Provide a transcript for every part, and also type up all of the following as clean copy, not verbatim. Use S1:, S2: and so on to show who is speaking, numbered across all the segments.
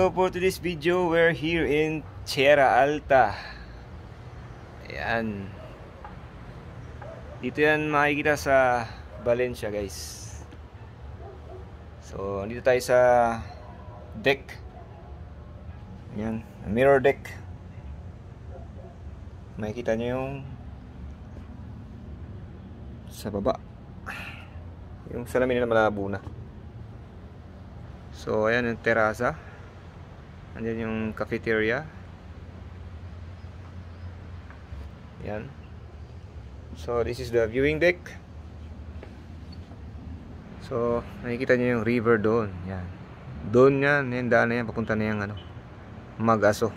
S1: So for today's video, we're here in Sierra Alta. Ayan. Dito yan makikita sa Valencia, guys. So dito tayo sa deck. Ayan, mirror deck. Makikita nyo yung sa baba. Yung salamin nila malabo na. So ayan yung terasa. Andyan yung cafeteria. Yan. So this is the viewing deck. So nakikita nyo yung river doon. Yan. Doon yan. Yung daan na yan. Papunta na yung ano, Mag-Aso.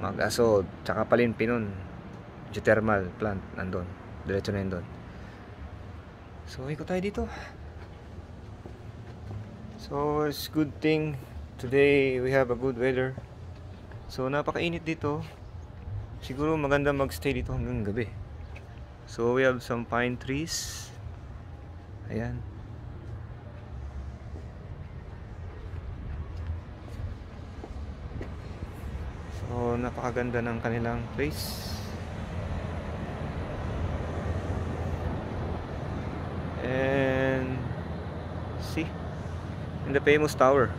S1: Mag-Aso. Tsaka Palinpinon. Geothermal plant. Nandun. Diretso na yun doon. So ikot tayo dito. So it's good thing today we have a good weather. So napakainit dito. Siguro maganda magstay dito hanggang gabi. So we have some pine trees. Ayan. So napakaganda ng kanilang place. And see, in the famous tower.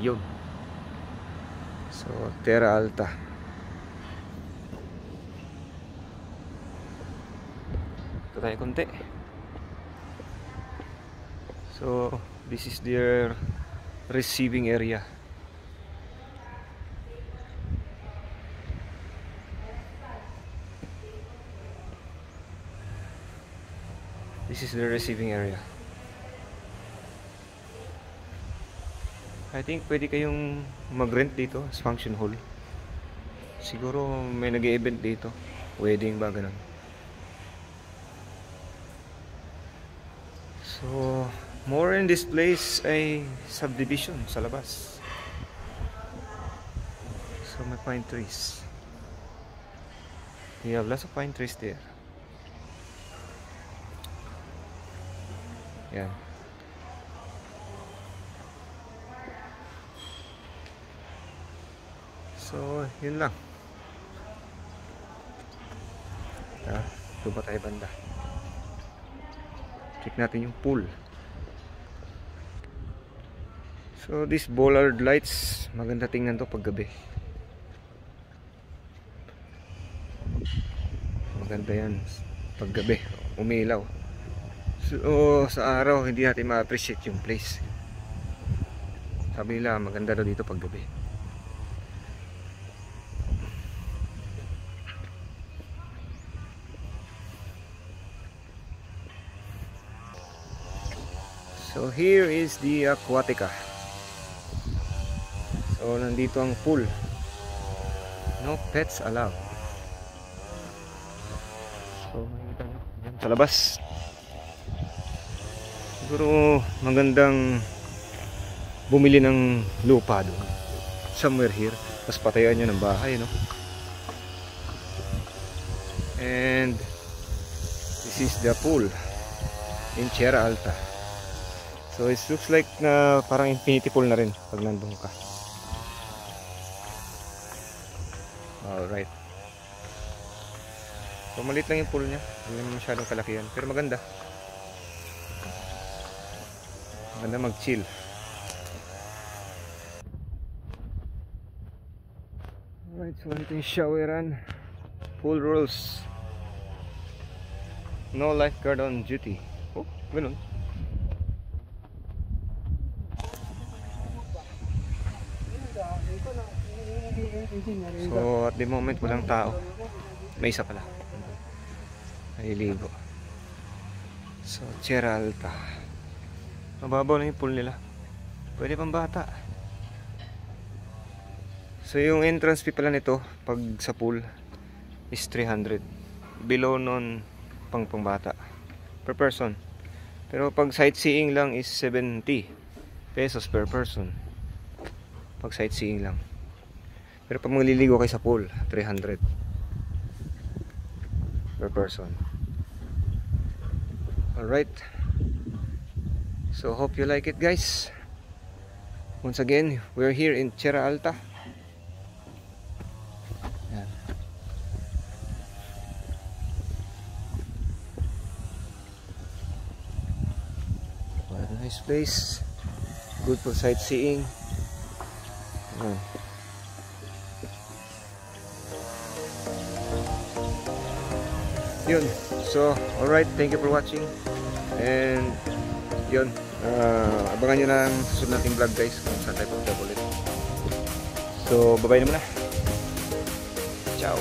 S1: Yun. So Terra Alta. Ito tayo konti. So this is their receiving area. This is the receiving area. I think pwede kayong mag-rent dito as function hall. Siguro may nag-e-event dito. Wedding ba, ganun. So, more in this place ay subdivision sa labas. So, may pine trees. You have lots of pine trees there. Yan. So, yun lang. Ito ba tayo banda? Check natin yung pool. So, these bollard lights, maganda tingnan to pag gabi. Maganda yan pag gabi, umilaw. So, sa araw, hindi natin ma-appreciate yung place. Sabi nila, maganda daw dito pag gabi. So here is the Aquatica. So nandito ang pool. No pets allowed. So makikita nyo yan sa labas. Siguro magandang bumili ng lupa doon. Somewhere here. Tapos patayan nyo ng bahay, no? And this is the pool in Sierra Alta. So it looks like na parang infinity pool na rin pag nandun ka. Alright. So maliit lang yung pool nya. Hindi naman masyadong kalakihan. Pero maganda. Maganda mag-chill. Alright, so ito yung showeran. Pool rules. No lifeguard on duty. Oh, ganun. So at the moment walang tao. May isa pala. Naliligo. So Sierra Alta. Mababaw na yung pool nila. Pwede pang bata. So yung entrance fee pala nito pag sa pool is 300. Below nun pang bata per person. Pero pag sightseeing lang is 70 pesos per person. Pag sightseeing lang. Pero pag magliligo kayo sa pool, 300 per person. Alright. So hope you like it, guys. Once again, we're here in Tierra Alta. Yan. What a nice place. Good for sightseeing. Yan. Yun. So, alright. Thank you for watching. And yun. Abangan nyo na ang susunod nating vlog, guys, kung saan tayo punta ulit. So, bye-bye na muna. Ciao.